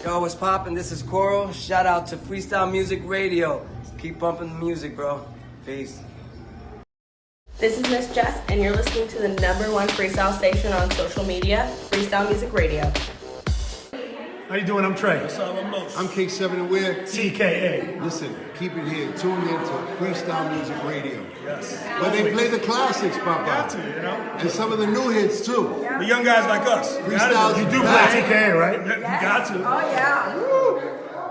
Yo, what's poppin'? This is Coral. Shout out to Freestyle Music Radio. Keep bumping the music, bro. Peace. This is Miss Jess, and you're listening to the #1 freestyle station on social media, Freestyle Music Radio. How you doing? I'm Trey. I'm K7 and we're TKA. Listen, keep it here. Tune in to Freestyle Music Radio. Yes. Where they play the classics, Papa. Got to, you know. And some of the new hits too. The young guys like us. Freestyles. You do play TKA, right? You got to. Oh, yeah. Woo.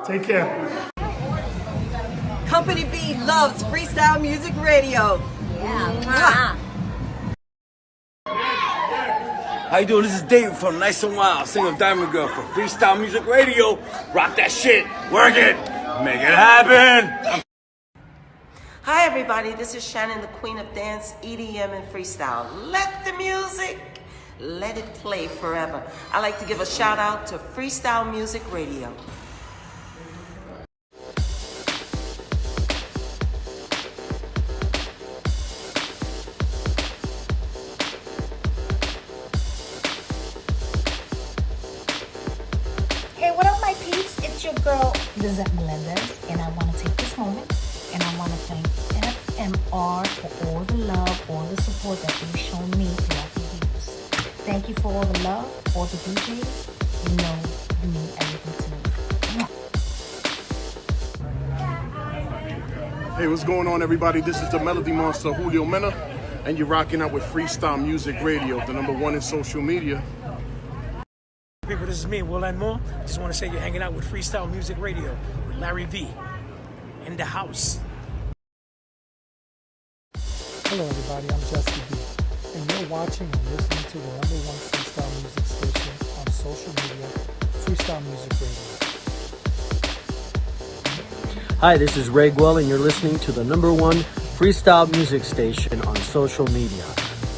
Take care. Company B loves Freestyle Music Radio. Yeah. How you doing? This is David from Nice and Wild, singer of Diamond Girl for Freestyle Music Radio. Rock that shit, work it, make it happen. Hi everybody, this is Shannon, the queen of dance, EDM, and freestyle. Let the music, let it play forever. I like to give a shout out to Freestyle Music Radio. Your girl Lizette Melendez, and I want to take this moment and I want to thank FMR for all the love, all the support that they've shown me throughout the years. Thank you for all the love, all the DJs. You know you mean everything to me. Hey, what's going on, everybody? This is the Melody Monster, Julio Mena, and you're rocking out with Freestyle Music Radio, the #1 in social media. People, this is me, Will and Moore. Just want to say you're hanging out with Freestyle Music Radio with Larry V in the house. Hello everybody, I'm Jesse B, and you're watching and listening to the #1 freestyle music station on social media, Freestyle Music Radio. Hi, this is Ray Guell, and you're listening to the #1 freestyle music station on social media,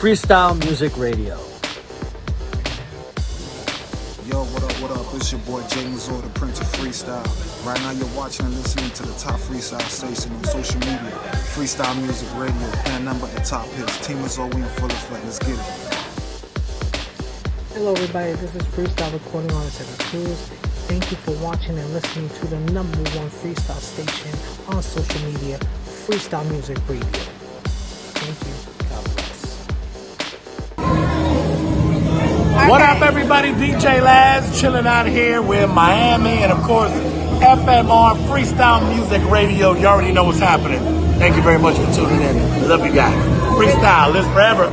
Freestyle Music Radio. Yo, what up? It's your boy Jay Mazur, the Prince of Freestyle. Right now you're watching and listening to the top freestyle station on social media, Freestyle Music Radio, and number at top hits. Team Mazur, we in full effect. Let's get it. Hello everybody, this is Freestyle recording artist Evan Cruz. Thank you for watching and listening to the #1 freestyle station on social media, Freestyle Music Radio. Thank you. God bless. What up, everybody? DJ Laz chilling out here. We're in Miami, and of course, FMR Freestyle Music Radio. You already know what's happening. Thank you very much for tuning in. I love you guys. Freestyle lives forever.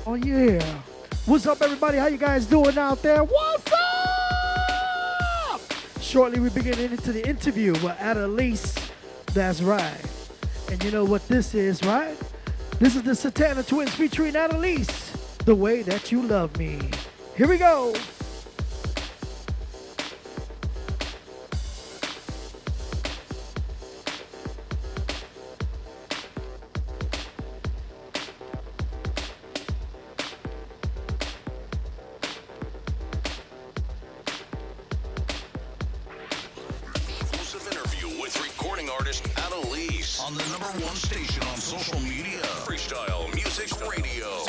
Oh yeah. What's up everybody? How you guys doing out there? What's up? Shortly we begin into the interview with Annalise. That's right. And you know what this is, right? This is the Satana Twins featuring Annalise. The Way That You Love Me. Here we go. On the #1 station on social media, Freestyle Music Radio.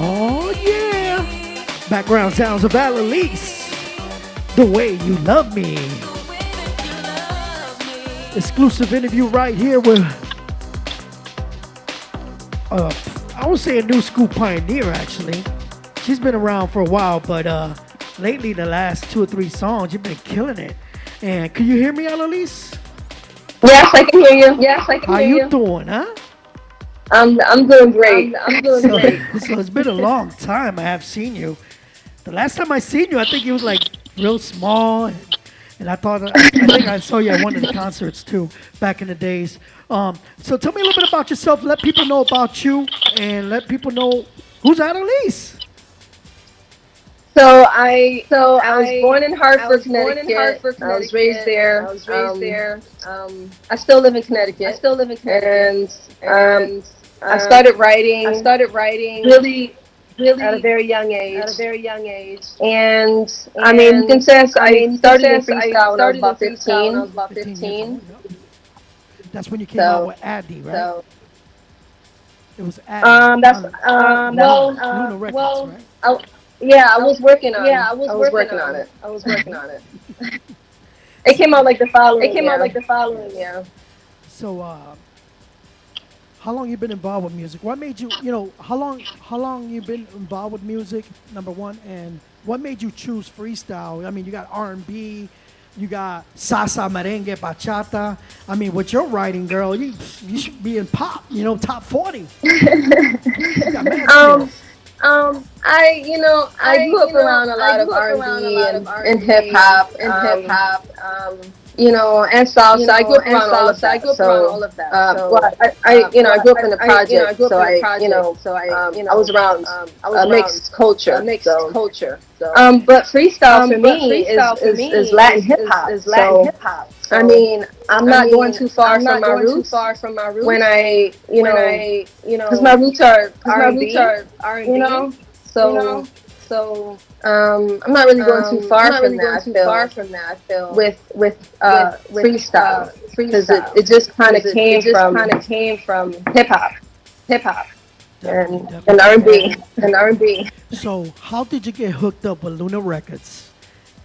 Oh, yeah. Background sounds of Annalise. The Way You Love Me. Exclusive interview right here with, I would say a new school pioneer, actually. She's been around for a while, but lately, the last 2 or 3 songs, you've been killing it. And can you hear me, Annalise? Yes, I can hear you. Yes, I can How hear you. you doing, huh? I'm doing great. I'm doing great. So it's been a long time I have seen you. The last time I seen you, I think you was like real small, and I think I saw you at one of the concerts too back in the days. So tell me a little bit about yourself. Let people know about you, and let people know who's Annalise. So I was born in Hartford, Connecticut. I was raised there. I still live in Connecticut. And I started writing. Really at a very young age. And I mean, you can say I started in freestyle when I was about 15. That's when you came out with Addy, right? So it was Addy. that's Luna Records, right? I was working on it. It came out like the following year. So how long you been involved with music? What made you, how long you been involved with music, number one, and what made you choose freestyle? I mean, you got R&B, you got salsa, merengue, bachata. I mean, with your writing, girl, you should be in pop, top 40. You got mad skills. I grew up around a lot of R&B and hip hop, and salsa. I grew up around all of that. I grew up in a project, so I was around a mixed culture. But freestyle for me is Latin hip hop. I mean, I'm not going too far from my roots. When I, because my roots are R&B, So I'm not really going too far from that. I feel with freestyle, because it just kind of came from hip hop and R&B. So how did you get hooked up with Luna Records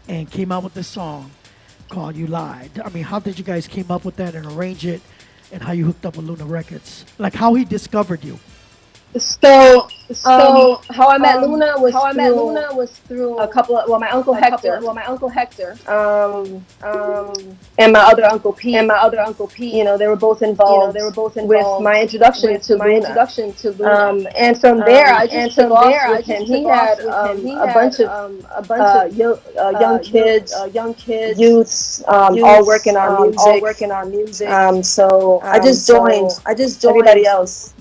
and came out with this song called You Lied? I mean, how did you guys came up with that and arrange it, and how you hooked up with Luna Records? Like how he discovered you. So how I met Luna was through a couple of, my uncle Hector, and my other uncle Pete, they were both involved with my introduction to Luna. And from there I just took off with him. He had a bunch of young kids, youths, all working on music. So I just joined everybody else.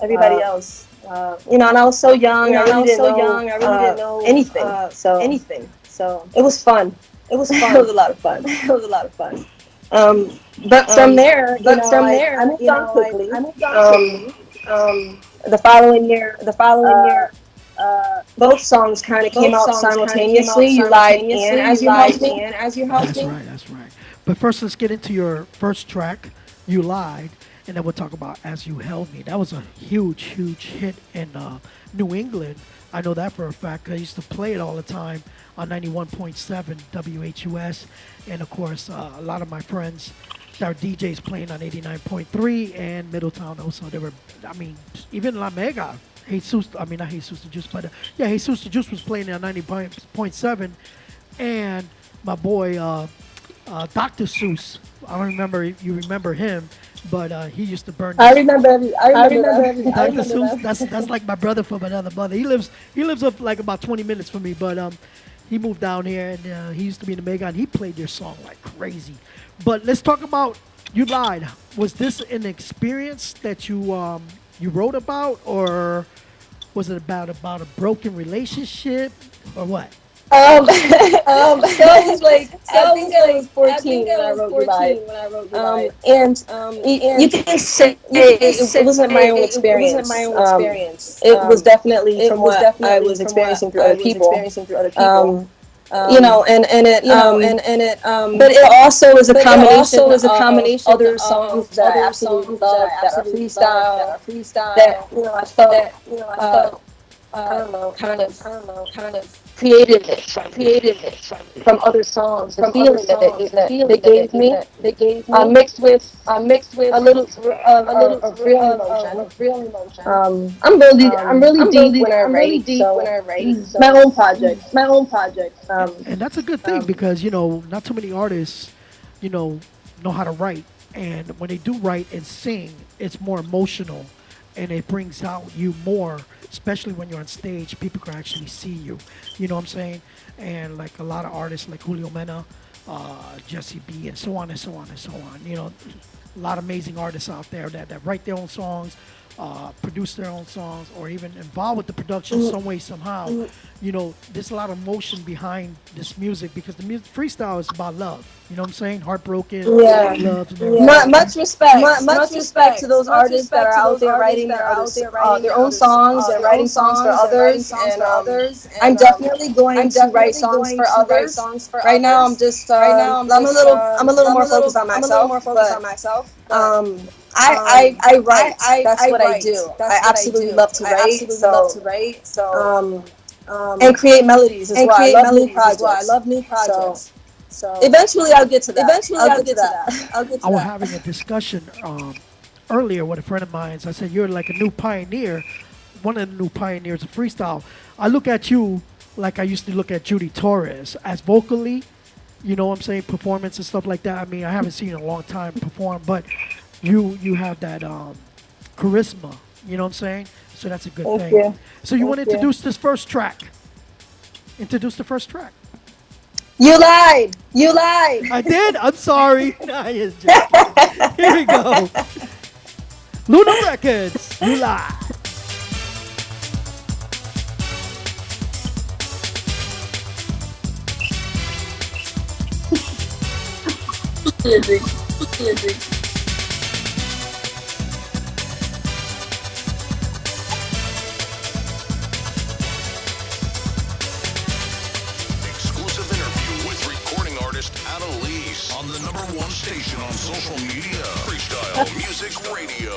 And I was so young. I really didn't know anything. So it was fun. It was a lot of fun. But from there, I moved on quickly. The following year, both songs kind of came out simultaneously. You Lied and As You Helped Me. That's right. But first, let's get into your first track, You Lied. And then we'll talk about As You Held Me. That was a huge hit in New England. I know that for a fact. I used to play it all the time on 91.7 WHUS. And of course, a lot of my friends, our DJs playing on 89.3 and Middletown also. They were, even La Mega, Jesus the Juice, but Jesus the Juice was playing on 90.7. And my boy, Dr. Seuss, I don't remember if you remember him, but he used to burn. I remember everything. Dr. Seuss, that's like my brother from another mother. He lives up like about 20 minutes from me, but he moved down here and he used to be in the Mega, and he played your song like crazy. But let's talk about You Lied. Was this an experience that you wrote about, or Was it about a broken relationship or what? So I was like, I think I was 14 when I wrote You Lied. And you can say it wasn't my own experience. It was definitely from what I was experiencing through other people. You know, and it, but it also is a combination of other songs that I absolutely love that are freestyle, that, you know, I felt, I don't know, kind of created from other songs, the feeling that they gave me, mixed with a real emotion. I'm really deep when I write, so it's my own project, And that's a good thing because not too many artists, know how to write, and when they do write and sing, it's more emotional, and it brings out you more, especially when you're on stage. People can actually see you. You know what I'm saying? And like a lot of artists, like Julio Mena, Jesse B, and so on and so on and so on. A lot of amazing artists out there that write their own songs, produce their own songs, or even involved with the production some way, somehow. There's a lot of emotion behind this music because the music freestyle is about love. You know what I'm saying? Heartbroken, love. Much respect to those artists that are out there writing their own songs and writing songs for others. And I'm definitely going to write songs for others. Right now, I'm just I'm a little more focused on myself. I write. That's what I do. I absolutely love to write. So and create melodies as well. I love new projects. So eventually I'll get to that. I was having a discussion earlier with a friend of mine. I said, you're like a new pioneer, one of the new pioneers of freestyle. I look at you like I used to look at Judy Torres as vocally, you know what I'm saying, performance and stuff like that. I mean, I haven't seen you in a long time perform, but you have that charisma, you know what I'm saying? So that's a good thing. You. So you want to introduce this first track? Introduce the first track. You lied. I did. I'm sorry. Nah, just here we go. Luna Records. You lied. On the #1 station on social media, Freestyle Music Radio.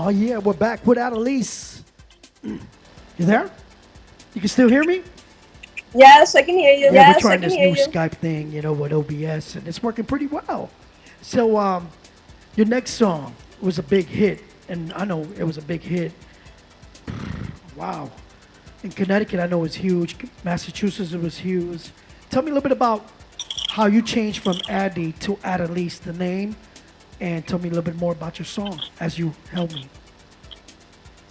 Oh yeah, we're back with Annalise. You there? You can still hear me? Yes, I can hear you. Yeah, we're Yes, I trying can this hear new you. Skype thing, with OBS, and it's working pretty well. So, your next song was a big hit, and I know it was a big hit. Wow. In Connecticut, I know it was huge. Massachusetts, it was huge. Tell me a little bit about how you changed from Addy to Annalise, the name, and tell me a little bit more about your song as you help me.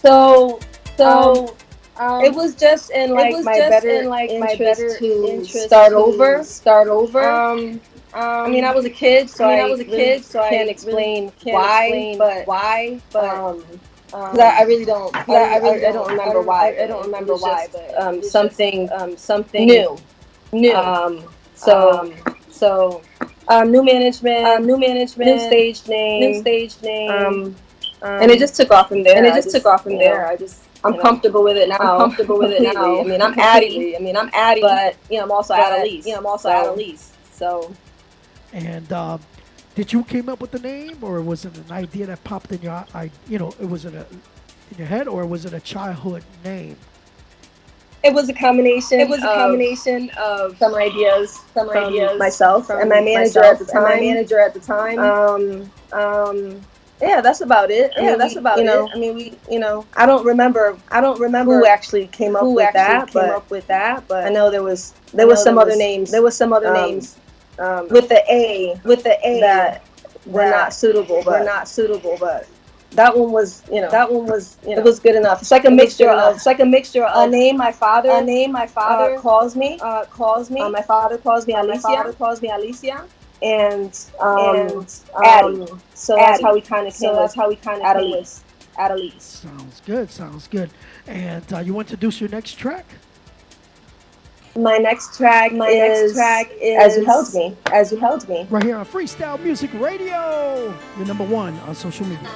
So, So, it was just in like my better interest to start over. I mean, I was a kid, so I really can't explain why, but because I really don't. I don't remember why. I don't remember why, but something new. So new management, new stage name, and it just took off from there. I'm comfortable with it now. Completely. I mean, I'm Addie. But I'm also Annalise. So. And did you came up with the name, or was it an idea that popped in your it was in your head, or was it a childhood name? It was a combination. Of some ideas from myself and my manager at the time. Yeah, that's about it. I mean, we, I don't remember who actually came up with that, but I know there was some other names. With the A that were not suitable, but that one was, it was good enough. It's like a mixture of a name my father calls me. My father calls me Alicia. And Addie. So that's how we kind of came with Annalise. Sounds good. And you want to introduce your next track? My next track is As You Held Me. Right here on Freestyle Music Radio. You're number one on social media.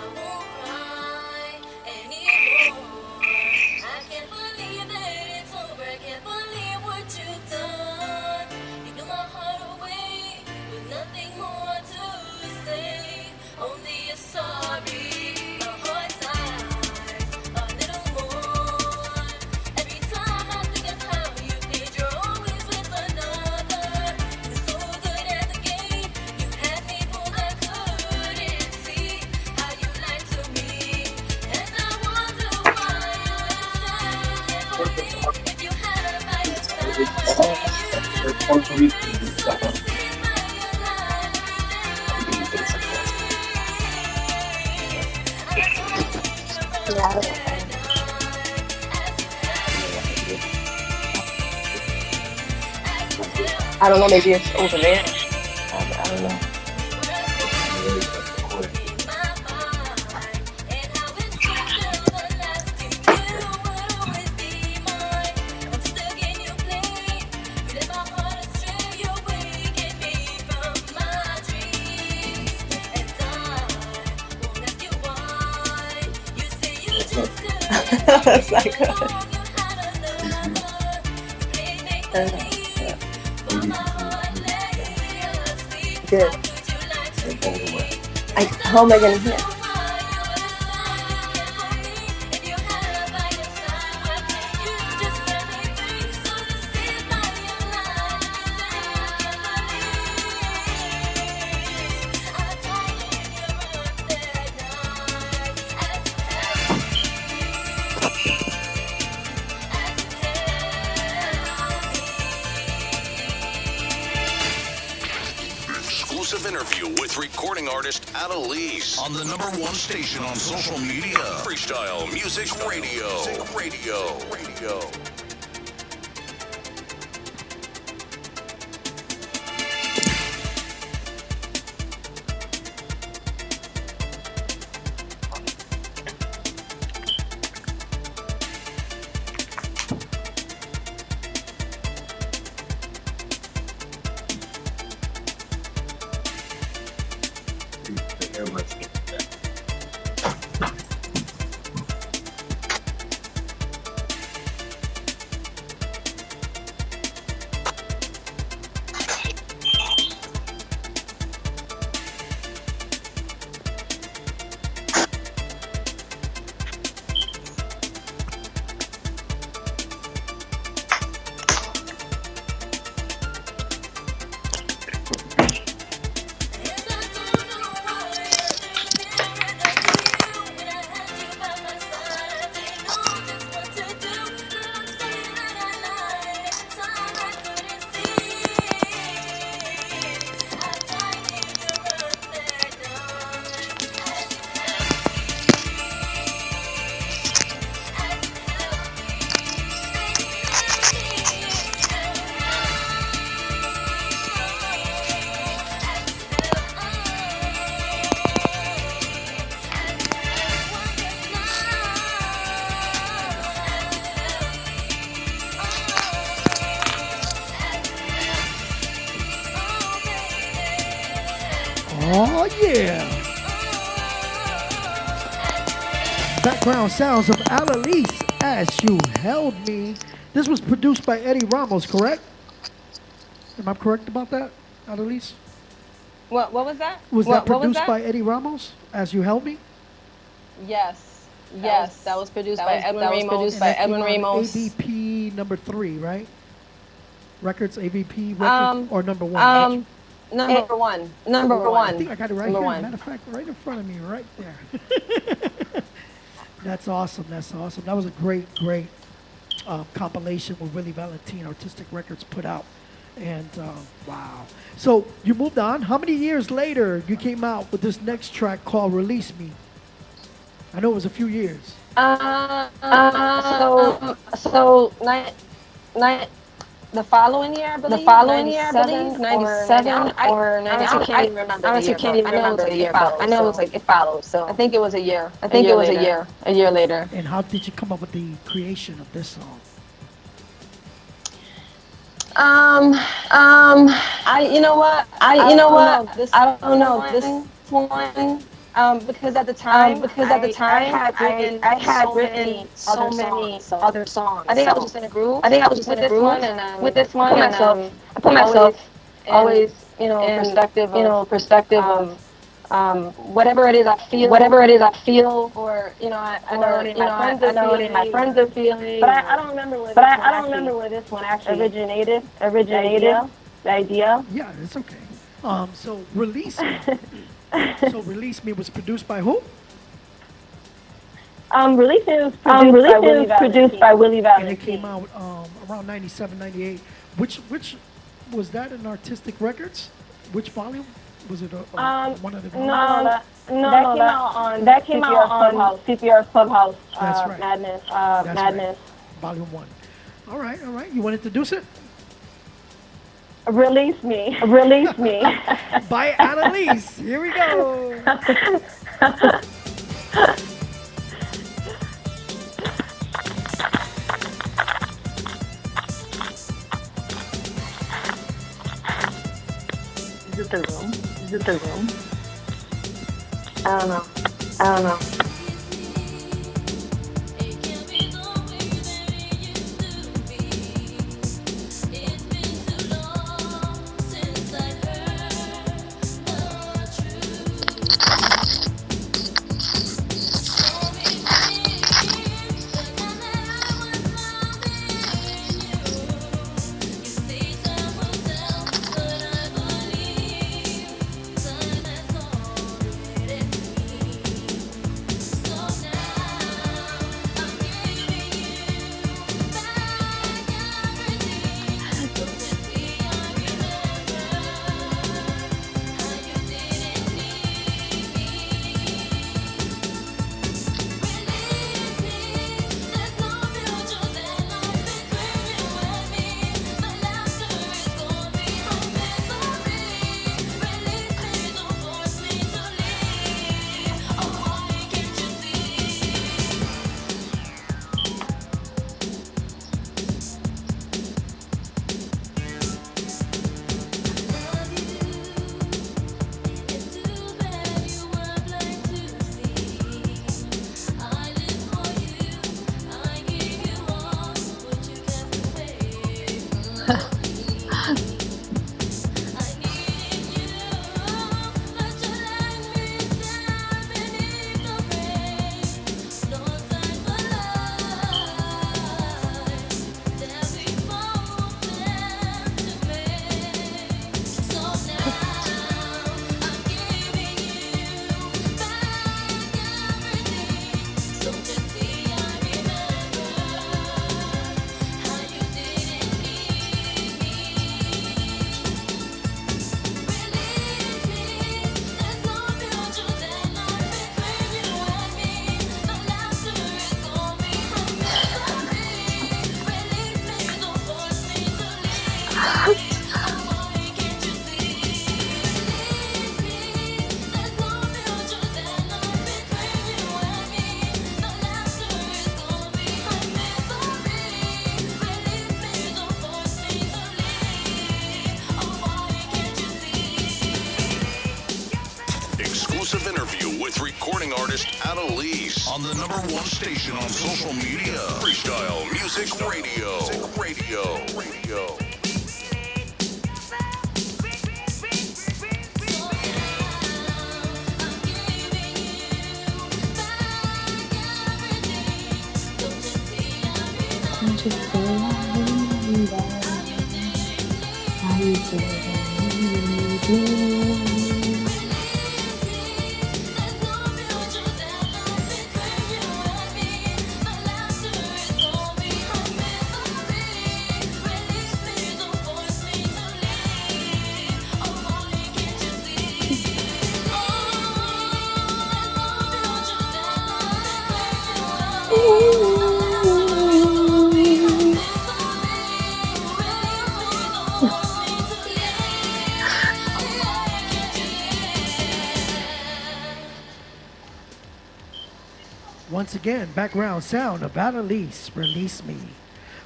I don't know, maybe it's over there. I don't know. That's not good. Good. How am I gonna hear? Interview with recording artist Annalise on the number one station on social media, Freestyle Music Radio. Oh yeah. Background sounds of Annalise, As You Held Me. This was produced by Eddie Ramos, correct? Am I correct about that, Annalise? What was that? Was that What produced by Eddie Ramos, As You Held Me? Yes. That was produced by Edwin Ramos. AVP number 3, right? Records, AVP record, or number 1? Number one. Number one. I think I got it right Number here. one. Matter of fact, right in front of me, right there. That's awesome. That's awesome. That was a great compilation with Willie Valentine Artistic Records put out. And wow. So you moved on. How many years later you came out with this next track called Release Me? I know it was a few years. The following year, I believe. 97 or 90. I can't even remember. Honestly, can't even remember the year. I know it was like it followed. So I think it was a year. A year later. And how did you come up with the creation of this song? You know what? I don't know this one. Because at the time, I had written so many other songs. I think I was just in a groove. With this one, I put myself always, perspective of whatever it is I feel, or I know my friends are feeling. But I don't remember where this one actually originated. The idea. Yeah, it's okay. So Release Me. So Release Me was produced by who? Release Me was produced by Willie Valentine. And it came out around 97, 98. Which was that in Artistic Records? Which volume? Was it one of the volumes? That came out on CPR's Clubhouse. That's right. Madness. Right. Volume 1. All right. You want to introduce it? Release Me. By Annalise. Here we go. Is it the room? I don't know. recording artist Annalise on the number one station on social media, Freestyle Music Radio. Radio. Once again, background sound of Annalise, Release Me.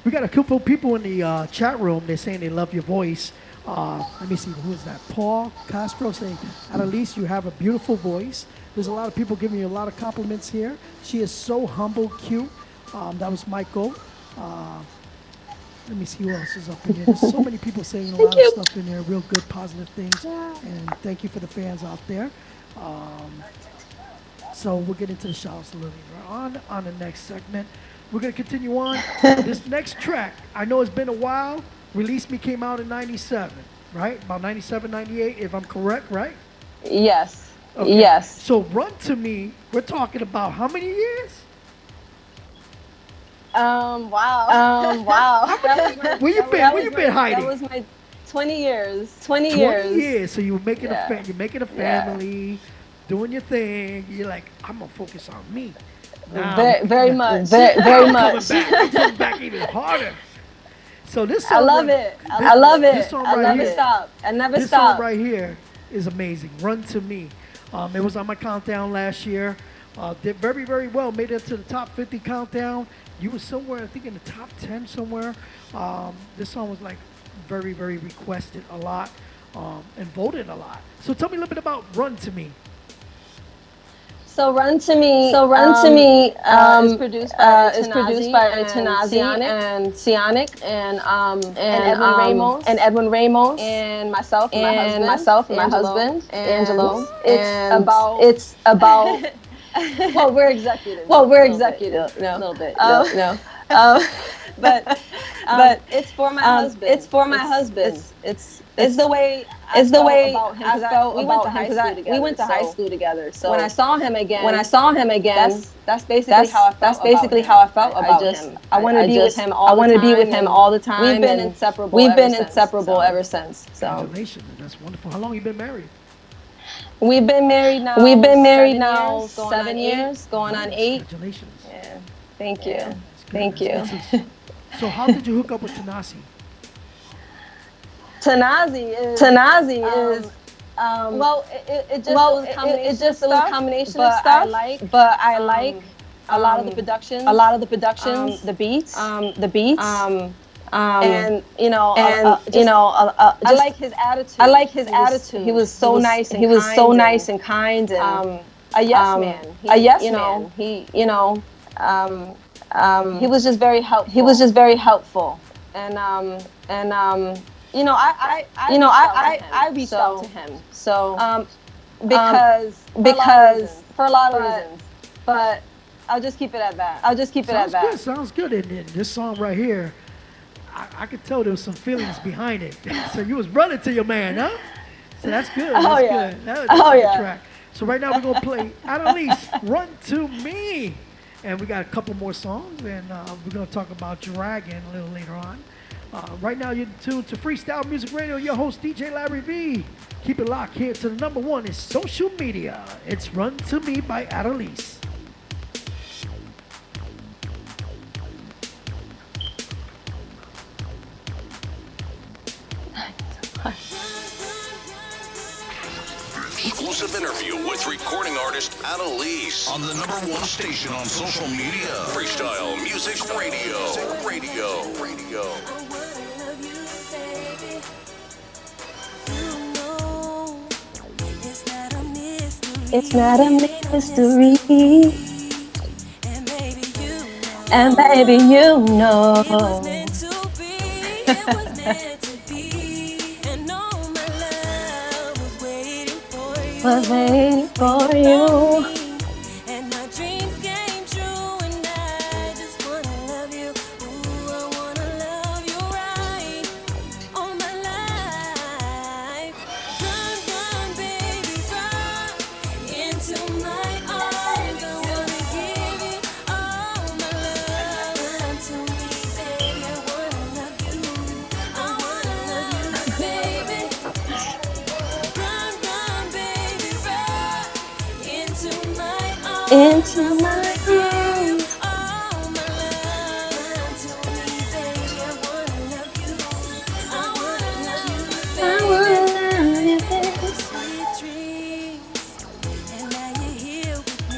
We got a couple people in the chat room. They're saying they love your voice. Let me see, who is that? Paul Castro saying, Annalise, you have a beautiful voice. There's a lot of people giving you a lot of compliments here. She is so humble, cute. That was Michael. Let me see who else is up in here. There's so many people saying a lot of stuff in there, real good, positive things. And thank you for the fans out there. So we'll get into the shout-outs a little later on the next segment. We're going to continue on. This next track, I know it's been a while. Release Me came out in 97, right? About 97, 98, if I'm correct, right? Yes. Okay. Yes. So Run to Me, we're talking about how many years? Wow. Where you been hiding? That was my 20 years. 20 years. So you're making you're making a Yeah. family, doing your thing. You're like, I'm gonna focus on me. Now, Very much. I'm coming back even harder. So this song, I love it. I love it. This song I right never here, stop. I never this stop. song right here is amazing. Run to Me. It was on my countdown last year. Did very, very well. Made it to the top 50 countdown. You were somewhere, I think, in the top 10 somewhere. This song was like very, very requested a lot and voted a lot. So tell me a little bit about Run to Me. So Run to Me is produced by Tanazi and Sionic and Edwin Ramos and myself and my husband Angelo. It's about well, we're executives. No, a little bit. No. But it's for my husband. It's for my husband. It's the way I felt about him because we went to high school together. So when I saw him again, that's basically how I felt about him. I want to be with him all the time. We've been inseparable ever since. So Congratulations, that's wonderful. How long you been married? We've been married now 7 years, going on 8. Congratulations. Yeah. Thank you. So how did you hook up with Tanasi? Tanazi is well, it just was a combination of stuff. But I like a lot of the productions, the beats, and I like his attitude. He was so nice and kind and a yes man. He was just very helpful. And I reached out to him. So because for a lot of reasons. But I'll just keep it at that. Sounds good. And this song right here, I could tell there was some feelings behind it. So you was running to your man, huh? So that's good. Good. That's a good track. So right now we're gonna play Annalise, Run to Me. And we got a couple more songs, and we're going to talk about Dragon a little later on. Right now, you're tuned to Freestyle Music Radio. Your host, DJ Larry V. Keep it locked here to the number one is social media. It's Run to Me by Annalise. Exclusive interview with recording artist Annalise on the number one station on social media, Freestyle Music Radio. It's not a mystery. And baby, you know. Was waiting for you. And my dreams came true, and I just wanna love you. Ooh, I wanna love you right all my life. Run, run, baby, run into my arms. I wanna give you all my love. Run to me, baby, I wanna love you. I wanna love you, baby. Run, run, baby, run into my arms. Into my arms. I wanna love you, baby.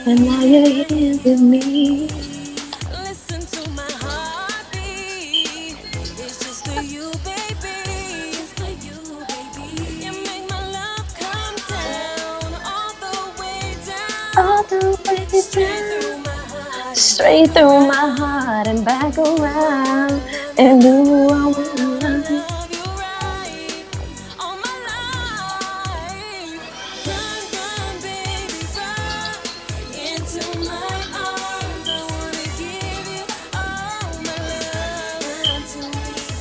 And now you're here with me. Listen to my heartbeat. It's just for you, baby. It's for you, baby. You make my love come down all the way down. All the way down. Straight through my heart and back around. And ooh, I wanna love you. I wanna love you, baby. Into my arms. Into my arms.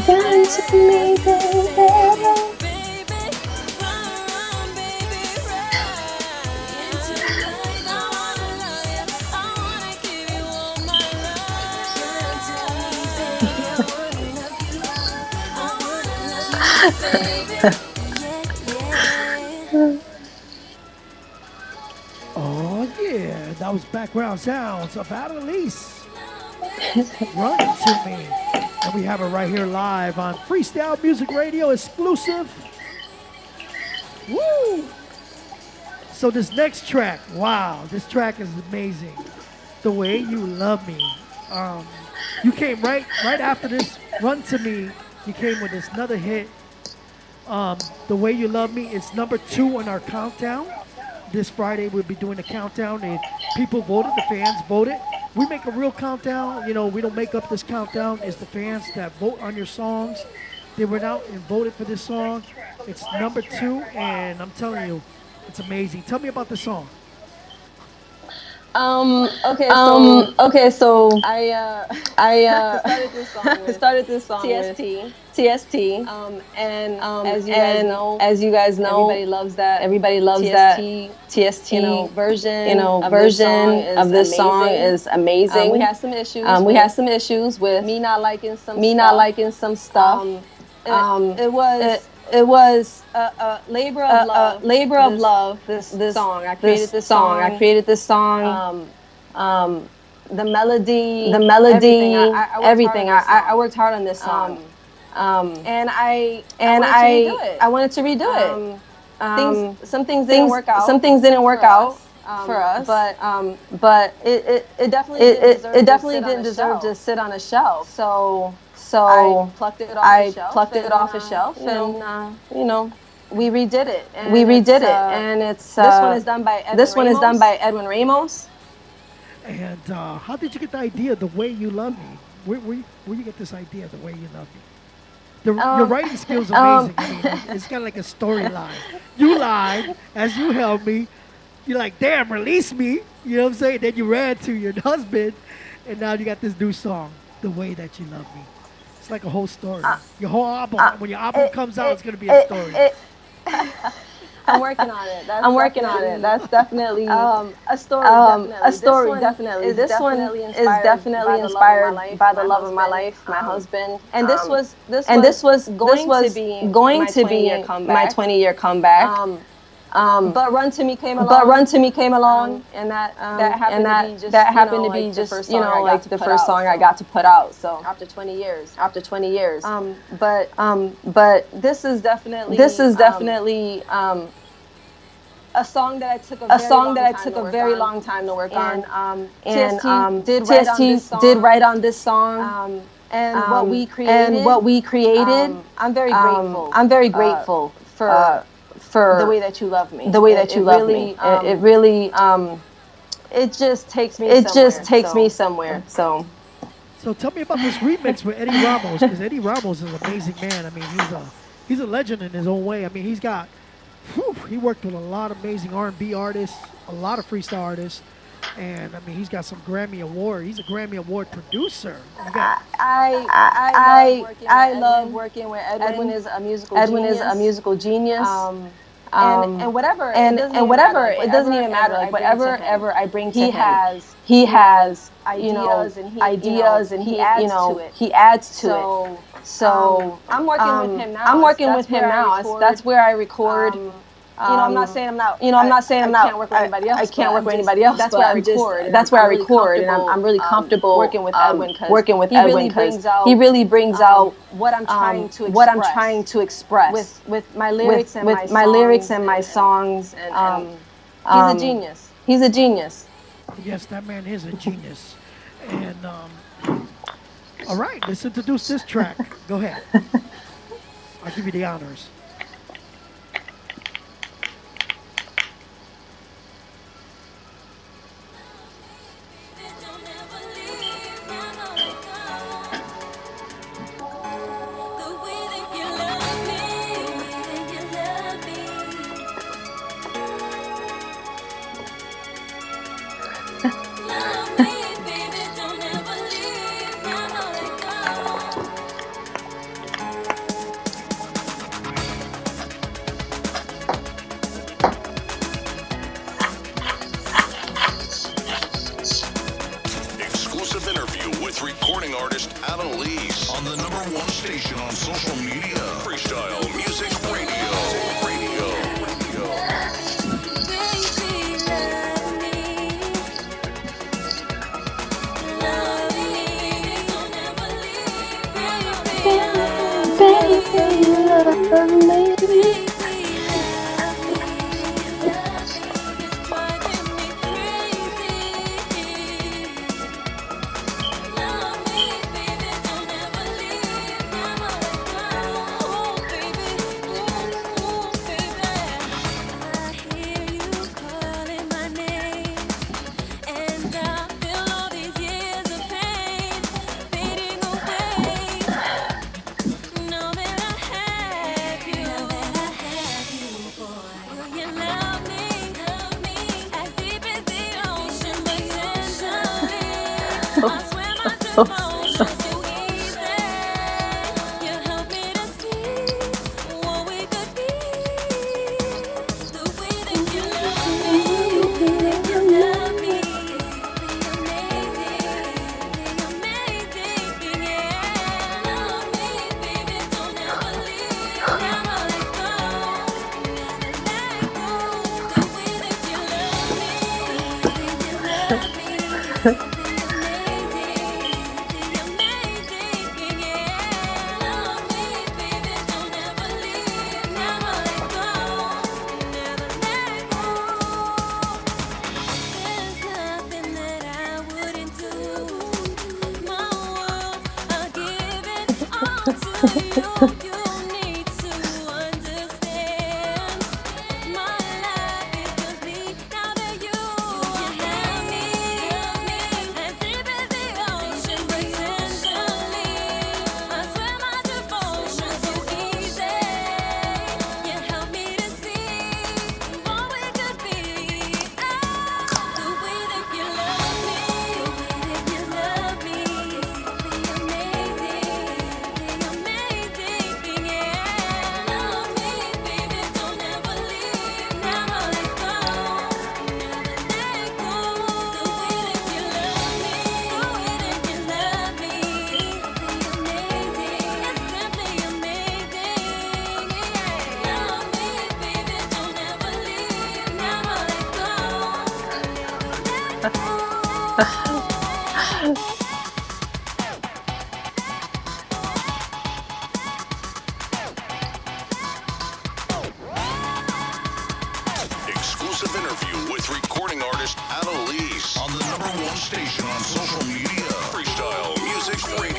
Run to me, baby. Oh yeah, that was background sounds of Annalise. Run to me. And we have it right here live on Freestyle Music Radio exclusive. Woo! So this next track, wow, this track is amazing. The Way You Love Me. You came right after this Run to Me. You came with this another hit. The Way You Love Me is number 2 on our countdown. This Friday we'll be doing a countdown, and people voted, the fans voted. We make a real countdown. You know, we don't make up this countdown. It's the fans that vote on your songs. They went out and voted for this song. It's number 2, and I'm telling you, it's amazing. Tell me about the song. Okay, so I started this song TST. with TST. And as you guys know, everybody loves that TST version of this song is amazing. We had some issues with me not liking some stuff. It was a labor of love. This song. I created this song. The melody, everything. I worked hard on this song. And I wanted to redo it. Some things didn't work out for us, but it definitely didn't deserve to sit on a shelf. So I plucked it off a shelf, and we redid it. And it's this one is done by Edwin Ramos. And how did you get the idea, The Way You Love Me? Where you get this idea, The Way You Love Me? Your writing skills are amazing. I mean, it's kind of like a storyline. You lied as you held me. You're like, damn, release me. You know what I'm saying? Then you ran to your husband, and now you got this new song, The Way That You Love Me. It's like a whole story. Your whole album, when your album comes out, it's going to be a story. I'm working on it. That's definitely a story. a story. Definitely. This one is definitely inspired by the love of my life, my husband. And this was This going was to be going my to 20-year be my comeback. 20-year comeback. But Run to Me came along. But Run to Me came along, and that and happened to be just that happened to like be the just first song I got like to the put first out, song I so got to put out. So after 20 years. But But this is definitely a song that I took a very long time to work on. and TST did TST did write on this song. And what we created. I'm very grateful. I'm very grateful for for the way that you love me. the way that you love me. It really it just takes me it somewhere. just takes me somewhere. So tell me about this remix with Eddie Ramos, because Eddie Ramos is an amazing man. I mean, he's a legend in his own way. I mean, he worked with a lot of amazing R&B artists, a lot of freestyle artists, and I mean, he's got some Grammy Award. He's a Grammy Award producer. I love working with Edwin. Edwin is a musical genius. And whatever it doesn't even matter. Like whatever I bring to him, he has ideas and he adds to it. So I'm working with him now. I'm working with him now. That's where I record. I'm not saying I'm not. I can't work with anybody else. I can't work with anybody else. That's but where I I'm just- record. That's where I record, and I'm really comfortable working with Edwin because he really brings out what I'm trying to express. what I'm trying to express with my lyrics with my lyrics and my songs. And he's a genius. He's a genius. Yes, that man is a genius. And all right, let's introduce this track. Go ahead. I'll give you the honors. Exclusive interview with recording artist Annalise on the #1 station on social media. Freestyle Music Radio. recording artist Annalise on the #1 station on social media. Freestyle Music Radio.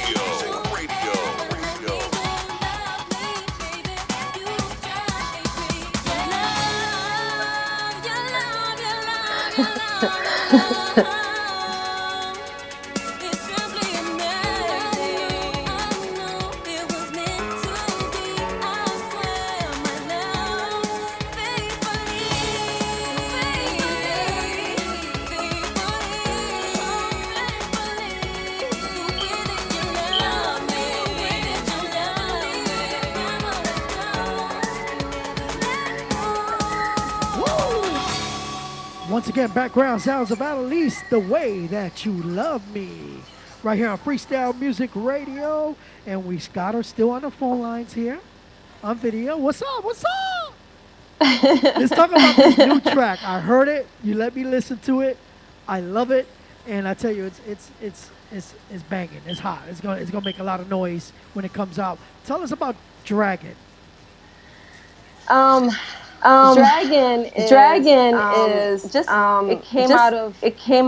Once again, background sounds of Annalise, The Way That You Love Me. Right here on Freestyle Music Radio. And we got her still on the phone lines here on video. What's up? What's up? Let's talk about this new track. I heard it. You let me listen to it. I love it. And I tell you, it's banging. It's hot. It's gonna make a lot of noise when it comes out. Tell us about Dragon. Dragon is just it came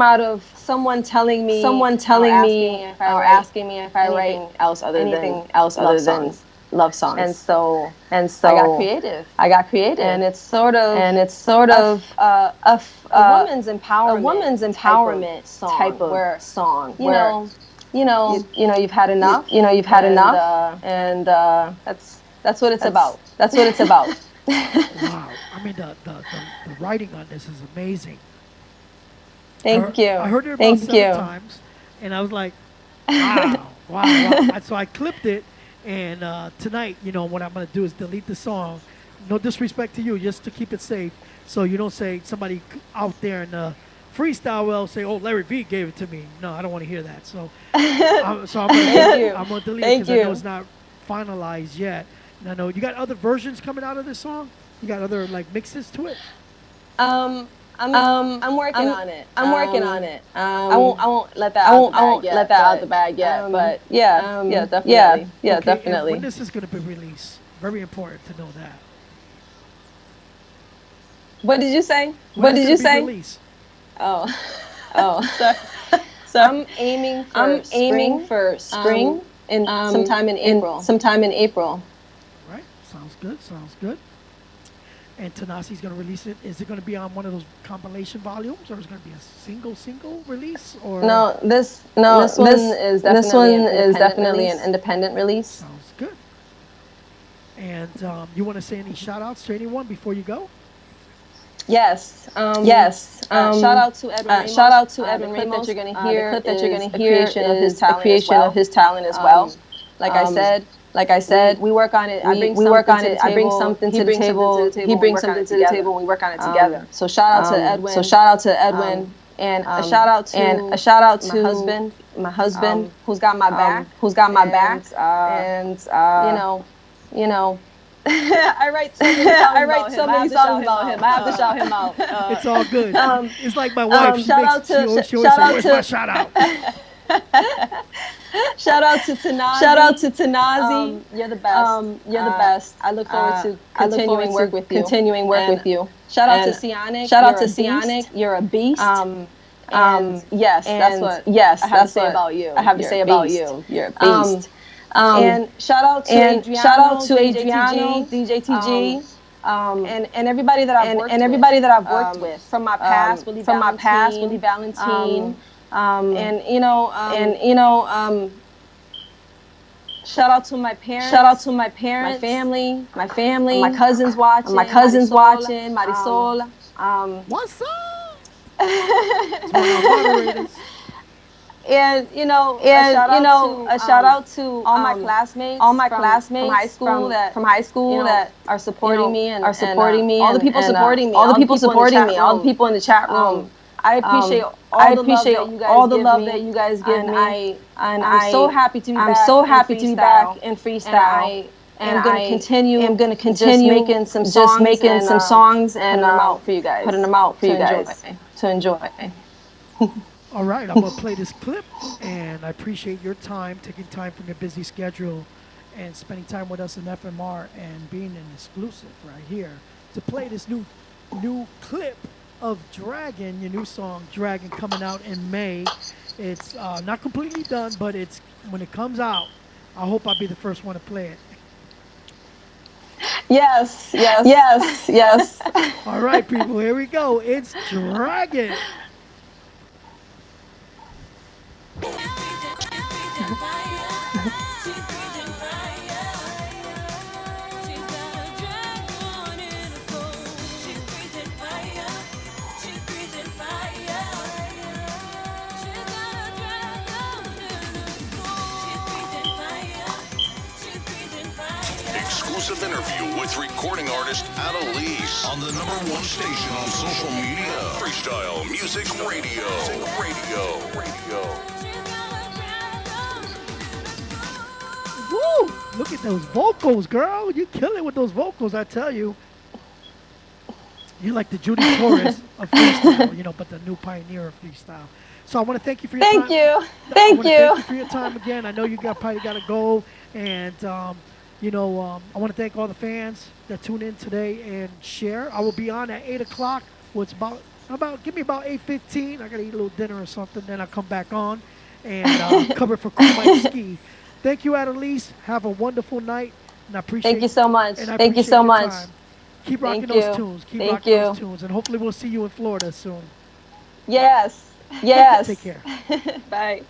out of someone telling me or asking me if I write anything else other than love songs. And so I got creative. And it's sort of a woman's empowerment song. You've had enough. And that's what it's about. That's what it's about. Wow. I mean, the writing on this is amazing. Thank you. I heard it about 7 times, and I was like, wow. So I clipped it, and tonight, what I'm going to do is delete the song. No disrespect to you, just to keep it safe, so you don't say somebody out there in the freestyle will say, oh, Larry V gave it to me. No, I don't want to hear that. So, I'm going to delete it because I know it's not finalized yet. I know you got other versions coming out of this song. You got other mixes to it. I'm working on it. I won't let that out the bag yet. But definitely. When this is going to be released? Very important to know that. What did you say? Release? Oh. So I'm aiming for spring sometime in April. Right. Sounds good. And Tanasi's going to release it. Is it going to be on one of those compilation volumes, or is it going to be a single release? Or no, this one is definitely an independent release. Sounds good. And you want to say any shout outs to anyone before you go? Yes. Shout out to Edwin Ramos. The clip that you're going to hear is a creation of his talent as well. Like I said, we work on it. I bring something to the table. He brings something to the table. We work on it together. So shout out to Edwin. And a shout out to my husband, who's got my back. I write so many songs about him. I have to shout him out. It's all good. It's like my wife. She always says, "Where's my shout out?" Shout out to Tanazi. You're the best. I look forward to continuing work with you. Shout out to Sionic. You're a beast. That's what I have to say about you. You're a beast. And shout out to Adriano, DJ TG, and everybody that I've worked with from my past, Willie Valentine, shout out to my parents, my family, my cousins watching, Marisol. What's up? And a shout out to all my classmates from high school that are supporting me and all the people supporting me, all the people in the chat room. I appreciate all the love that you guys give me, and I'm so happy to be back in freestyle. And I'm gonna continue making some songs and putting them out for you guys to enjoy. All right, I'm going to play this clip, and I appreciate your time, taking time from your busy schedule and spending time with us in FMR and being an exclusive right here to play this new clip of Dragon, your new song, Dragon, coming out in May. It's not completely done, but it's when it comes out, I hope I'll be the first one to play it. Yes, yes, yes, yes. All right, people, here we go. It's Dragon. Exclusive interview with recording artist Annalise on the number one station on social media. Freestyle Music Radio. Woo! Look at those vocals, girl. You kill it with those vocals, I tell you. You're like the Judy Torres of freestyle, but the new pioneer of freestyle. So I want to thank you for your time. Thank you. Thank you for your time again. I know you probably got to go, and I want to thank all the fans that tune in today and share. I will be on at 8 o'clock. Well, it's give me about 8:15. I got to eat a little dinner or something. Then I'll come back on and cover for Cool Mike Ski. Thank you, Annalise. Have a wonderful night, and I appreciate. Thank you so much. And I Thank you appreciate so your much. time. Keep rocking Thank those you. tunes. Keep Thank rocking you. those tunes, and hopefully we'll see you in Florida soon. Yes. Yes. Take care. Bye.